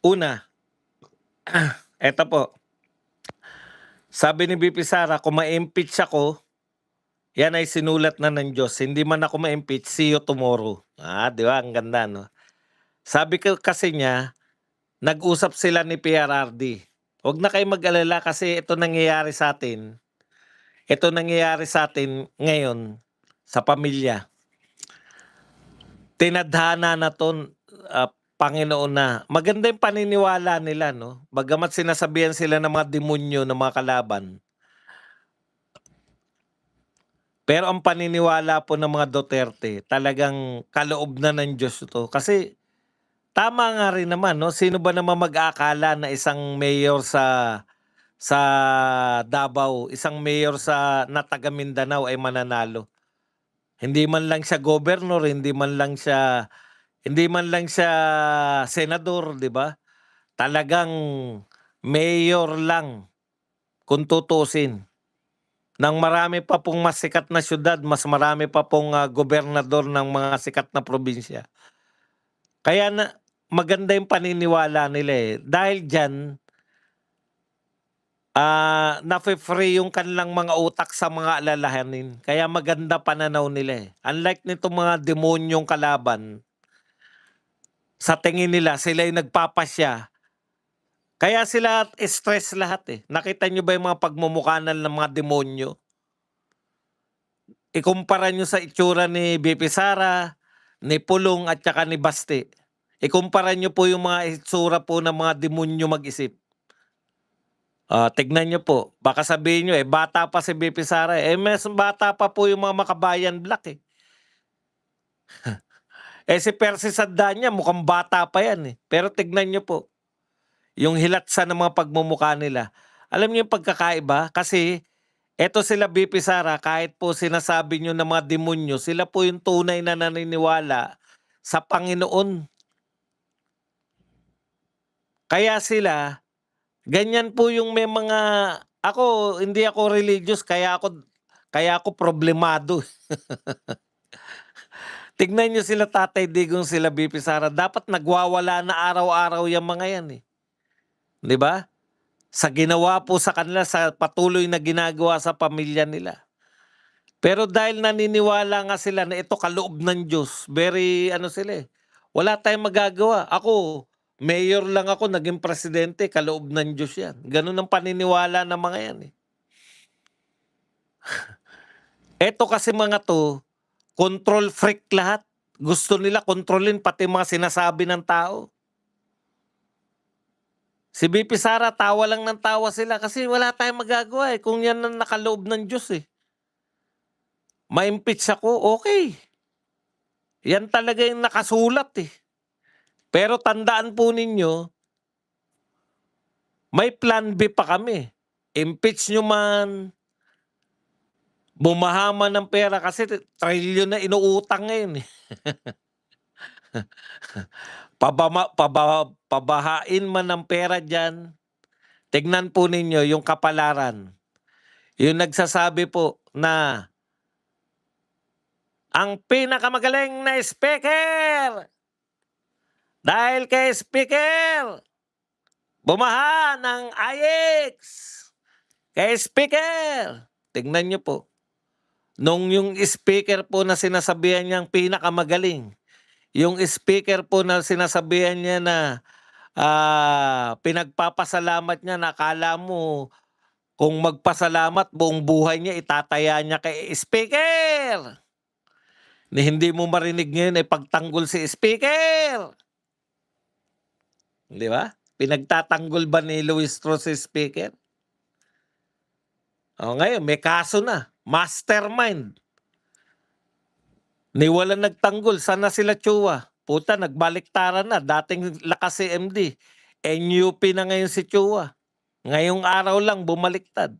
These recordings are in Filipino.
Una, eto po, sabi ni VP Sara kung ma-impeach ako, yan ay sinulat na ng Diyos. Hindi man ako ma-impeach, see you tomorrow. 'Di ba ang ganda 'no? Sabi ko kasi niya, nag-usap sila ni PRRD. Huwag na kayong mag-alala kasi ito nangyayari sa'tin ngayon sa pamilya. Tinadhana na 'to, Panginoon na. Maganda yung paniniwala nila 'no, bagamat sinasabihan sila ng mga demonyo ng mga kalaban. Pero ang paniniwala po ng mga Duterte talagang kaloob na ng Diyos 'to. Kasi tama nga rin naman 'no, sino ba naman mag-aakala na isang mayor sa Davao, isang mayor na taga Mindanao ay mananalo. Hindi man lang siya gobernador, hindi man lang siya senador, 'di ba? Talagang mayor lang kung tutuusin. Ng marami pa pong mas sikat na siyudad, mas marami pa pong, gobernador ng mga sikat na probinsya. Kaya maganda yung paniniwala nila, eh. Dahil diyan, nafe-free yung kanilang mga utak sa mga alalahanin. Kaya maganda pananaw nila, eh. Unlike nitong mga demonyong kalaban, sa tingin nila sila yung nagpapasya. Kaya sila stress lahat, eh. Nakita niyo ba yung mga pagmumukha ng mga demonyo? Ikumpara niyo sa itsura ni VP Sara, ni Pulong at saka ni Basti. Ikumpara niyo po yung mga itsura po ng mga demonyo mag-isip. Tignan niyo po. Baka sabihin niyo, bata pa si VP Sara. Mas bata pa po yung mga Makabayan Black, eh. Si Percy Sandanya mukhang bata pa yan, eh. Pero tignan niyo po, yung hilatsa ng mga pagmumukha nila. Alam niyo yung pagkakaiba? Kasi eto sila VP Sara, kahit po sinasabi niyo na mga demonyo, sila po yung tunay na naniniwala sa Panginoon. Kaya sila, ganyan po yung may mga, hindi ako religious, kaya ako problemado. Tignan niyo sila Tatay Digong, sila VP Sara, dapat nagwawala na araw-araw yang mga yan, eh. 'Di ba? Sa ginawa po sa kanila, sa patuloy na ginagawa sa pamilya nila. Pero dahil naniniwala nga sila na ito kaloob ng Diyos, very ano sila, eh, wala tayong magagawa. Ako, mayor lang ako, naging presidente, kaloob ng Diyos yan. Ganun ang paniniwala ng mga yan, eh. Eto kasi mga 'to, control freak lahat. Gusto nila kontrolin pati mga sinasabi ng tao. Si VP Sara, tawa lang ng tawa sila kasi wala tayong magagawa, eh, kung yan ang nakaloob ng Diyos, eh. Ma-impeach ako, okay. Yan talaga yung nakasulat, eh. Pero tandaan po ninyo, may plan B pa kami. Impeach nyo man, bumaha man ng pera kasi trilyon na inuutang ngayon, eh. Pabahain man ng pera diyan, tignan po ninyo yung kapalaran. Yung nagsasabi po na ang pinakamagaling na speaker, dahil kay speaker, bumaha ng IX. Kay speaker, tignan nyo po. Nung yung speaker po na sinasabihan niyang pinakamagaling, yung speaker po na sinasabihan niya na pinagpapasalamat niya na akala mo kung magpasalamat buong buhay niya itataya niya kay speaker. Ni hindi mo marinig ngayon ay pagtanggol si speaker. Di ba? Pinagtatanggol ba ni Luis Strauss si speaker? Ngayon may kaso na. Mastermind. Ni walang nagtanggol, sana sila Chua? Puta, nagbaliktaran na. Dating lakas si MD. NUP na ngayon si Chua. Ngayong araw lang bumaliktad.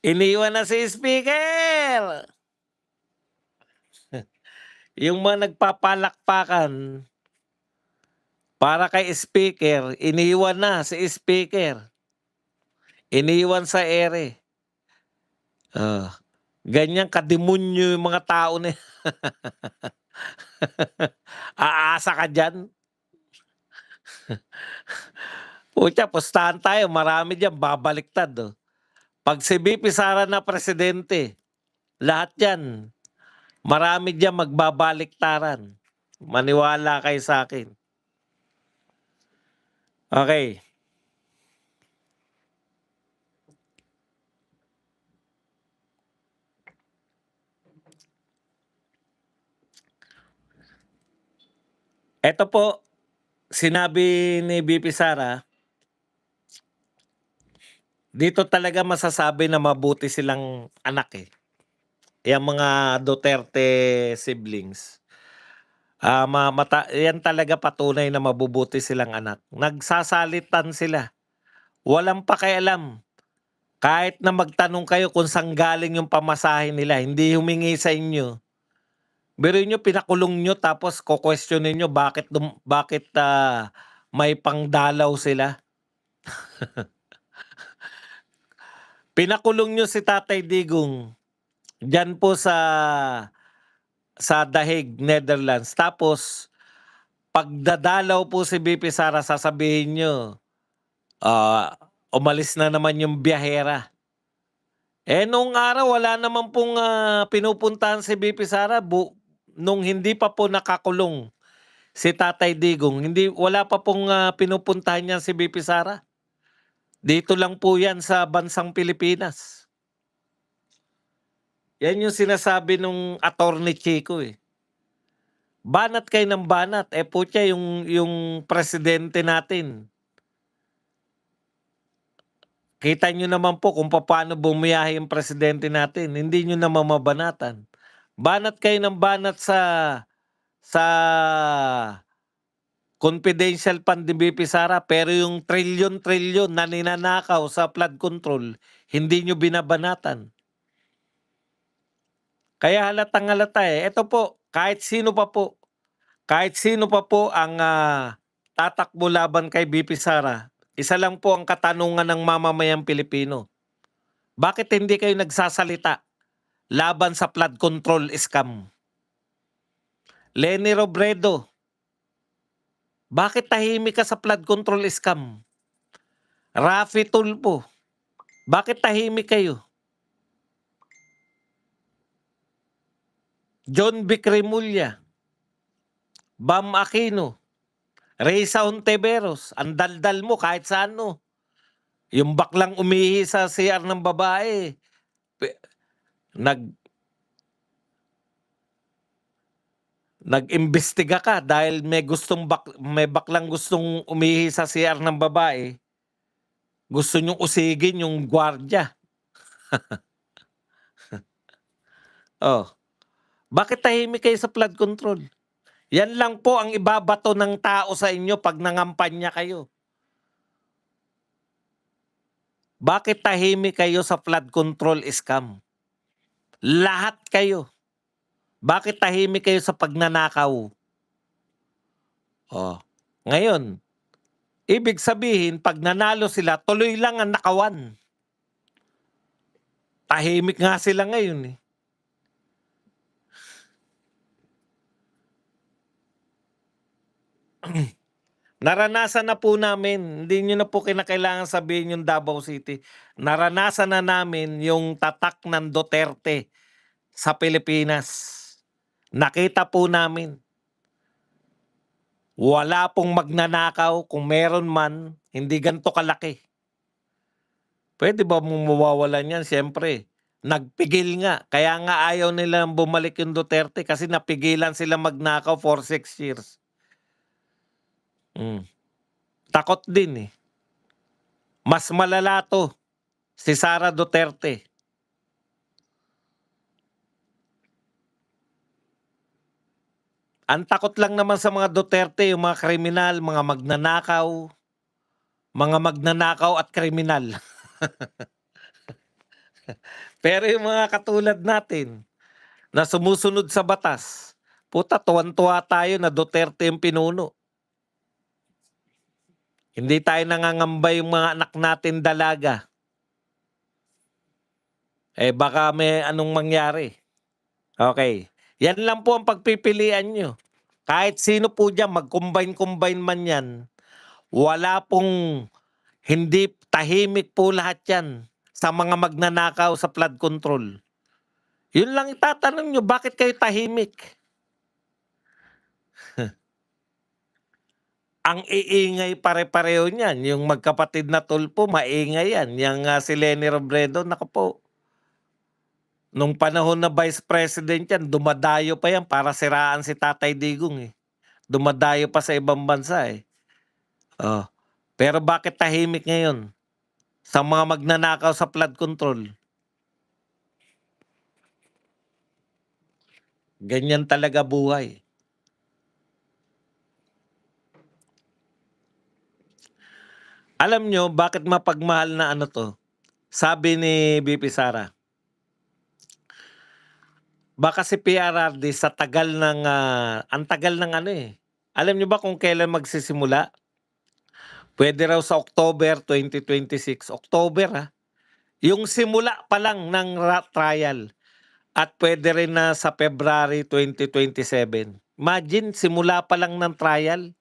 Iniwan na si speaker. Yung mga nagpapalakpakan para kay speaker, iniwan na si speaker. Iniwan sa ere. Ganyan kademonyo yung mga tao na Aasa ka diyan? Putya, pustahan tayo, marami diyan babaliktad, oh. 'Pag si VP Sara na presidente, lahat 'yan, marami diyan magbabaliktaran. Maniwala kayo sa'kin. Okey. Eto po, sinabi ni VP Sara, dito talaga masasabi na mabuti silang anak, eh. Yang mga Duterte siblings. Yan talaga patunay na mabubuti silang anak. Nagsasalitan sila, walang pakialam. Kahit na magtanong kayo kung saan galing yung pamasahe nila, hindi humingi sa inyo. Biruin niyo pinakulong niyo tapos ko-questionin niyo bakit may pangdalaw sila. Pinakulong niyo si Tatay Digong diyan po sa The Hague, Netherlands. Tapos pagdadalaw po si VP Sara sasabihin niyo, umalis na naman yung biyahera. Eh, nung araw wala naman pong, pinupuntahan si VP Sara nung hindi pa po nakakulong si Tatay Digong, wala pa pong, pinupuntahan niyan si VP Sara. Dito lang po 'yan sa bansang Pilipinas. Yan yung sinasabi nung Attorney Chico, eh. Banat kayo ng banat, eh, putya yung presidente natin, kita niyo naman po kung papaano bumiyahe yung presidente natin, hindi niyo naman mabanatan. Banat kayo ng banat sa confidential fund ni VP Sara, pero yung trilyon-trilyon na ninanakaw sa flood control, hindi niyo binabanatan. Kaya halatang-halata, eh. Eto po, kahit sino pa po ang, tatakbo laban kay VP Sara, isa lang po ang katanungan ng mamamayang Pilipino. Bakit hindi kayo nagsasalita laban sa flood control scam? Leni Robredo, bakit tahimik ka sa flood control scam? Raffy Tulfo, bakit tahimik kayo? John Vic Remulla, Bam Aquino, Reysa Ontiveros, ang daldal mo kahit sa ano. Yung baklang umihi sa CR ng babae, nag-imbestiga ka dahil may baklang gustong umihi sa CR ng babae. Gusto niyong usigin yung gwardiya. Oh. Bakit tahimik kayo sa flood control? Yan lang po ang ibabato ng tao sa inyo pag nangampanya kayo. Bakit tahimik kayo sa flood control scam? Lahat kayo. Bakit tahimik kayo sa pagnanakaw? Oh. Ngayon, ibig sabihin, pag nanalo sila, tuloy lang ang nakawan. Tahimik nga sila ngayon, eh. Naranasan na po namin, hindi nyo na po kinakailangan sabihin yung Davao City. Naranasan na namin yung tatak ng Duterte sa Pilipinas. Nakita po namin. Wala pong magnanakaw, kung meron man, hindi ganito kalaki. Pwede ba mong mawawalan yan? Siyempre, nagpigil nga. Kaya nga ayaw nilang bumalik yung Duterte kasi napigilan sila magnakaw for 6 years. Takot din, eh. Mas malala to, si Sara Duterte. Ang takot lang naman sa mga Duterte, yung mga kriminal, mga magnanakaw at kriminal. Pero yung mga katulad natin, na sumusunod sa batas, puta, tuwan-tuwa tayo na Duterte yung pinuno. Hindi tayo nangangamba yung mga anak natin dalaga. Eh baka may anong mangyari. Okay. Yan lang po ang pagpipilian nyo. Kahit sino po dyan, mag-combine-combine man yan, wala pong hindi tahimik po lahat yan sa mga magnanakaw sa flood control. Yun lang itatanong nyo, bakit kayo tahimik? Ang iingay pare-pareho niyan, yung magkapatid na tulpo, maingay yan. Yang si Leni Robredo, naku po. Nung panahon na Vice President yan, dumadayo pa yan para siraan si Tatay Digong eh. Dumadayo pa sa ibang bansa eh. Oh. Pero bakit tahimik ngayon? Sa mga magnanakaw sa flood control. Ganyan talaga buhay. Alam nyo, bakit mapagmahal na ano to? Sabi ni BP Sara, baka si PRRD sa tagal ng, ang tagal ng ano eh. Alam nyo ba kung kailan magsisimula? Pwede raw sa October 2026. October ha. Yung simula pa lang ng trial. At pwede rin na sa February 2027. Imagine, simula pa lang ng trial.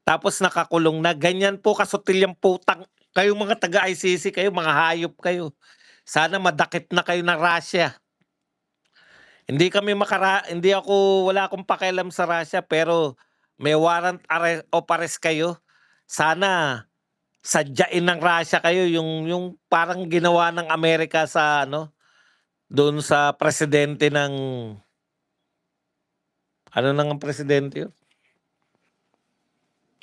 Tapos nakakulong na. Ganyan po kasutil yung putang. Kayo mga taga-ICC, kayo mga hayop kayo. Sana madakip na kayo ng Russia. Hindi kami hindi ako, wala akong pakialam sa Russia, pero may warrant of arrest kayo. Sana sadyain ng Russia kayo yung parang ginawa ng Amerika sa ano, doon sa presidente ng ano nang presidente yun?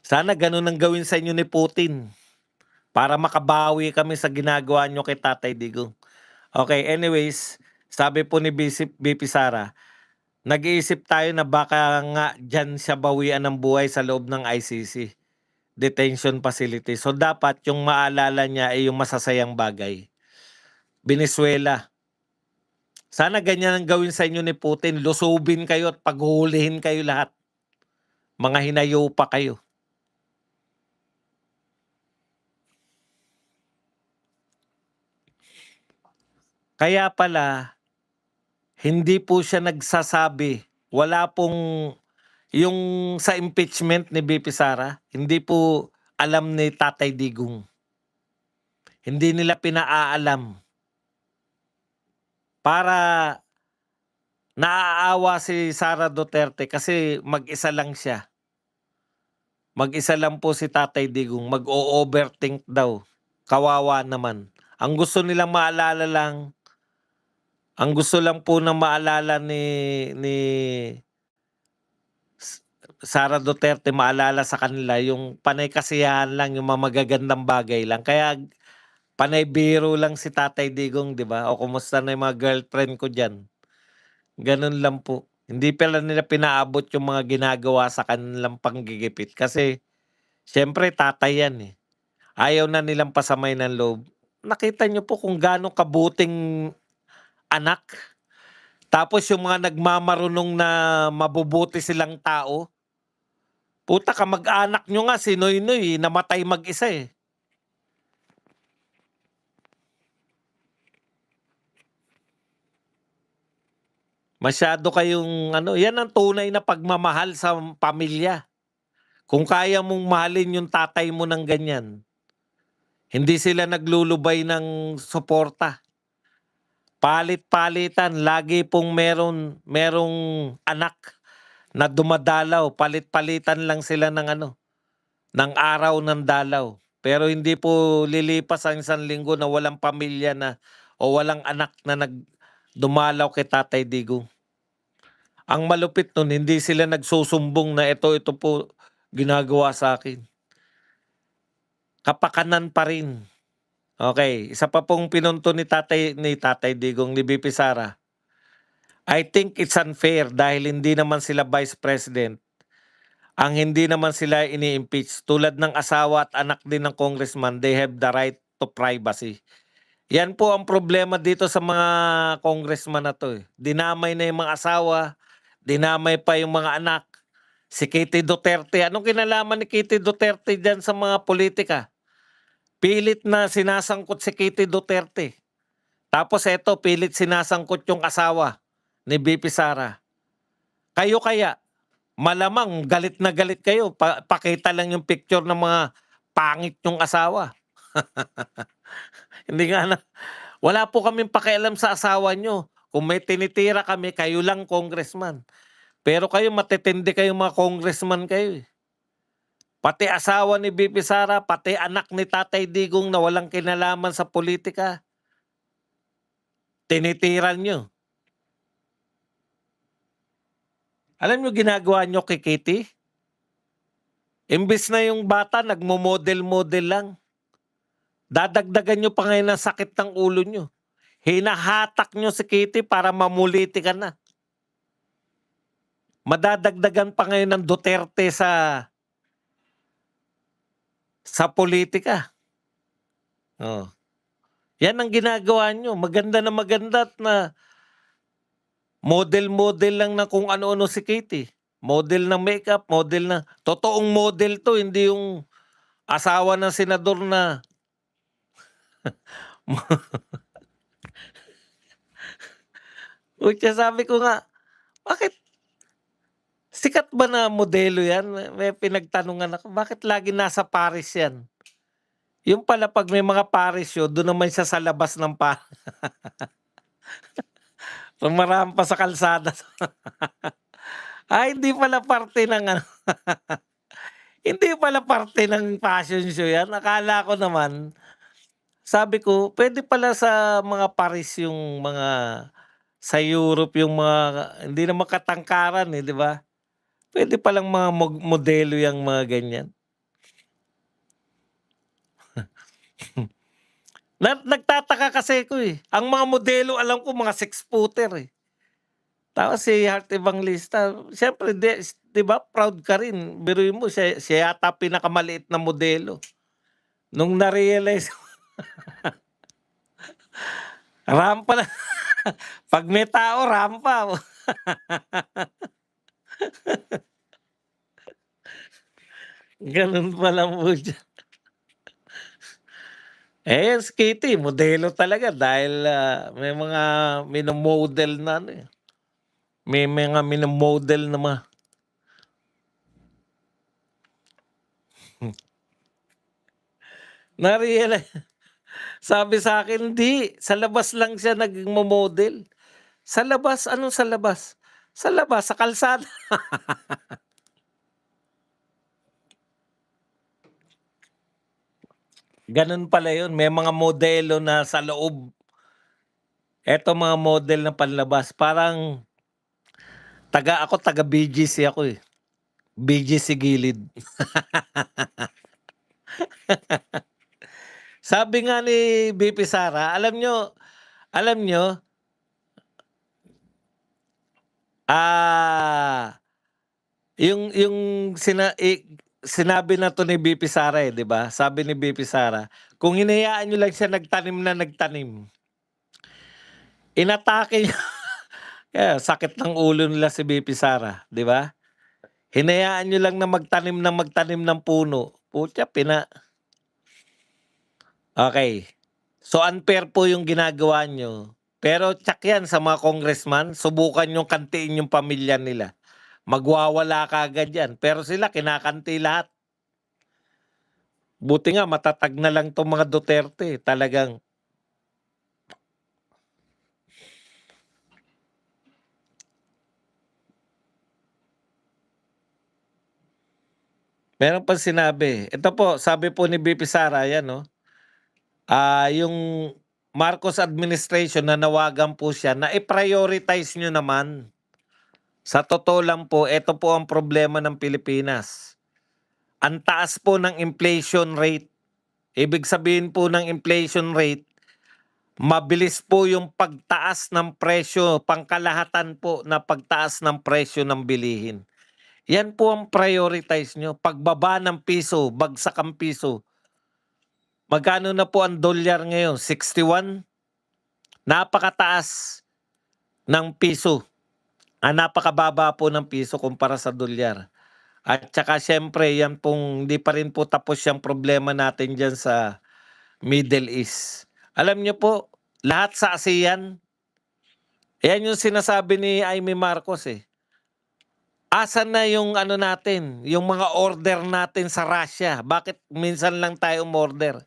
Sana ganun ang gawin sa inyo ni Putin para makabawi kami sa ginagawa nyo kay Tatay Digong. Okay, anyways, sabi po ni BP Sara, nag-iisip tayo na baka nga dyan siya bawian ng buhay sa loob ng ICC detention facility. So dapat yung maalala niya ay yung masasayang bagay. Venezuela. Sana ganyan ang gawin sa inyo ni Putin. Lusubin kayo at paghuhulihin kayo lahat. Mga hinayo pa kayo. Kaya pala, hindi po siya nagsasabi. Wala pong yung sa impeachment ni BP Sara, hindi po alam ni Tatay Digong. Hindi nila pinaalam. Para naaawa si Sara Duterte kasi mag-isa lang siya. Mag-isa lang po si Tatay Digong. Mag-o-overthink daw. Kawawa naman. Ang gusto nilang maalala lang, ang gusto lang po na maalala ni Sara Duterte, maalala sa kanila yung panay kasiyahan lang, yung mga magagandang bagay lang. Kaya panay biro lang si Tatay Digong, di ba? O kumusta na yung mga girlfriend ko dyan. Ganun lang po. Hindi pala nila pinaabot yung mga ginagawa sa kanilang panggigipit. Kasi, syempre, tatay yan eh. Ayaw na nilang pasamay ng loob. Nakita nyo po kung gaano kabuting anak. Tapos yung mga nagmamarunong na mabubuti silang tao, puta, kamag-anak nyo nga si Noynoy, namatay mag-isa eh. Masyado kayong ano, yan ang tunay na pagmamahal sa pamilya. Kung kaya mong mahalin yung tatay mo ng ganyan, hindi sila naglulubay ng suporta. Palit-palitan, lagi pong merong anak na dumadalaw, palit-palitan lang sila ng ano, ng araw ng dalaw. Pero hindi po lilipas ang isang linggo na walang pamilya na o walang anak na dumalaw kay Tatay Digong. Ang malupit nun, hindi sila nagsusumbong na ito po ginagawa sa akin. Kapakanan pa rin. Okay, isa pa pong pinunto ni Tatay Digong, ni BP Sara. I think it's unfair dahil hindi naman sila Vice President. Ang hindi naman sila ini-impeach. Tulad ng asawa at anak din ng congressman, they have the right to privacy. Yan po ang problema dito sa mga congressman na to. Dinamay na yung mga asawa, dinamay pa yung mga anak. Si Kitty Duterte, anong kinalaman ni Kitty Duterte dyan sa mga politika? Pilit na sinasangkot si Kitty Duterte. Tapos eto, pilit sinasangkot yung asawa ni BP Sara. Kayo kaya, malamang galit na galit kayo, pakita lang yung picture ng mga pangit niyong asawa. Hindi nga na wala po kaming pakialam sa asawa niyo. Kung may tinitira kami, kayo lang congressman. Pero kayo matitindi kayong mga congressman kayo, eh. Pati asawa ni VP Sara, pati anak ni Tatay Digong na walang kinalaman sa politika, tinitiran niyo. Alam niyo ginagawa niyo kay Kitty? Imbes na yung bata nagmo-model-model lang, dadagdagan niyo pa ngayon ang sakit ng ulo niyo. Hinahatak niyo si Kitty para mamuliti ka na. Madadagdagan pa ngayon ng Duterte sa politika. Oh. Yan ang ginagawa niyo. Maganda at na model-model lang na kung ano-ano si Kitty. Model ng makeup, model na. Totoong model to, hindi yung asawa ng senador na Kaya sabi ko nga, bakit sikat ba na modelo yan? May pinagtanungan ako, bakit lagi nasa Paris yan? Yung pala pag may mga Paris show, doon naman siya sa labas ng Rumarampa sa kalsada. Hindi pala parte ng ano, hindi pala parte ng fashion show yan. Akala ko naman, sabi ko, pwede pala sa mga Paris yung mga sa Europe yung mga hindi naman katangkaran, eh, di ba? Pwede palang mga modelo yang mga ganyan. Nagtataka kasi ko, eh. Ang mga modelo alam ko mga 6-footer, eh. Tapos si Heart Evangelista, siyempre 'di ba proud ka rin. Biruin mo siya yata pinakamaliit na modelo. Nung na-realize rampa lang. 'Pag may tao, rampa. Ganun pala po siya. Si Kitty modelo talaga dahil, may mga mino-model na ano, eh. May mga mino-model na na-realize sabi sa'kin, "Hindi, sa labas lang siya nagmo-model." Sa labas? Anong sa labas? Sa labas, sa kalsada. Ganun pala yun, may mga modelo na sa loob. Eto mga model na panlabas, parang ako taga BGC ako, eh. BGC Gilid. Sabi nga ni VP Sara, alam nyo, yung sinabi na 'to ni VP Sara, eh, 'di ba? Sabi ni VP Sara, kung hinayaan niyo lang siya nagtanim na nagtanim, inatake niyo kaya sakit ng ulo nila si VP Sara, 'di ba? Hinayaan niyo lang na magtanim ng puno, putya okey. So unfair po yung ginagawa niyo, pero tiyak yan sa mga congressman, subukan niyong kantiin yung pamilya nila. Magwawala kaagad yan, pero sila kinakanti lahat. Buti nga matatag na lang 'tong mga Duterte, talagang meron pang sinabi, ito po sabi po ni VP Sara yan, yung Marcos administration nanawagan po siya na i-prioritize niyo naman. Sa totoo lang po, ito po ang problema ng Pilipinas. Ang taas po ng inflation rate. Ibig sabihin po ng inflation rate, mabilis po yung pagtaas ng presyo, pangkalahatan po na pagtaas ng presyo ng bilihin. Yan po ang prioritize nyo. Pagbaba ng piso, bagsak ang piso. Magkano na po ang dolyar ngayon? 61? Napakataas ng piso. Napakababa po ng piso kumpara sa dolyar. At saka siyempre, yan pong hindi pa rin po tapos yung problema natin dyan sa Middle East. Alam niyo po, lahat sa ASEAN, yan yung sinasabi ni Amy Marcos, eh. Asan na yung ano natin, yung mga order natin sa Russia? Bakit minsan lang tayo umorder?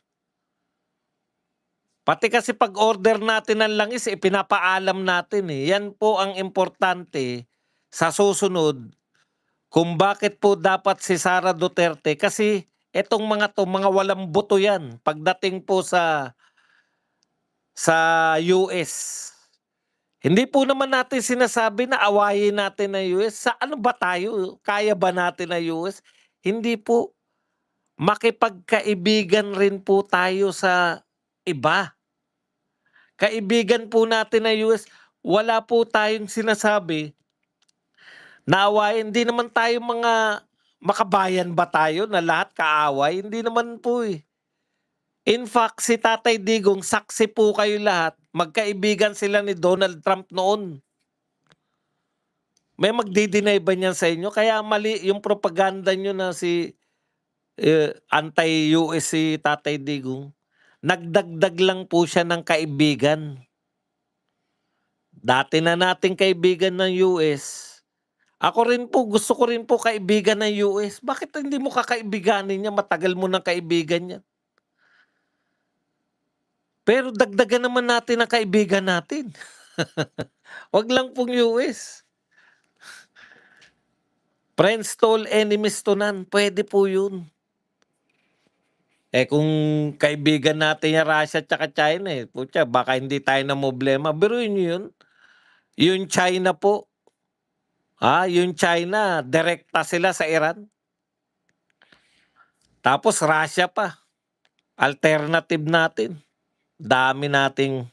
Pati kasi pag-order natin ng langis, ipinapaalam natin, eh. Yan po ang importante sa susunod kung bakit po dapat si Sara Duterte kasi etong mga 'to, mga walang buto yan pagdating po sa US. Hindi po naman natin sinasabi na awayin natin ang US. Sa ano ba tayo? Kaya ba natin ang US? Hindi po. Makipagkaibigan rin po tayo sa iba. Kaibigan po natin ang US. Wala po tayong sinasabi na awayin. Hindi naman tayo mga makabayan ba tayo na lahat kaaway? Hindi naman po eh. In fact, si Tatay Digong, saksi po kayo lahat. Magkaibigan sila ni Donald Trump noon. May magdi-deny ba niyan sa inyo? Kaya mali yung propaganda nyo na si anti-US si Tatay Digong. Nagdagdag lang po siya ng kaibigan. Dati na nating kaibigan ng US. Ako rin po, gusto ko rin po kaibigan ng US. Bakit hindi mo kakaibiganin niya? Matagal mo ng kaibigan niya. Pero dagdagan naman natin ang kaibigan natin. Wag lang pong US. Friends to all, enemies to none. Pwede po yun. Kung kaibigan natin yung Russia at China, putya, baka hindi tayo na problema. Biruin niyo yun. Yung China po, yung China, direkta sila sa Iran. Tapos Russia pa. Alternative natin. Dami nating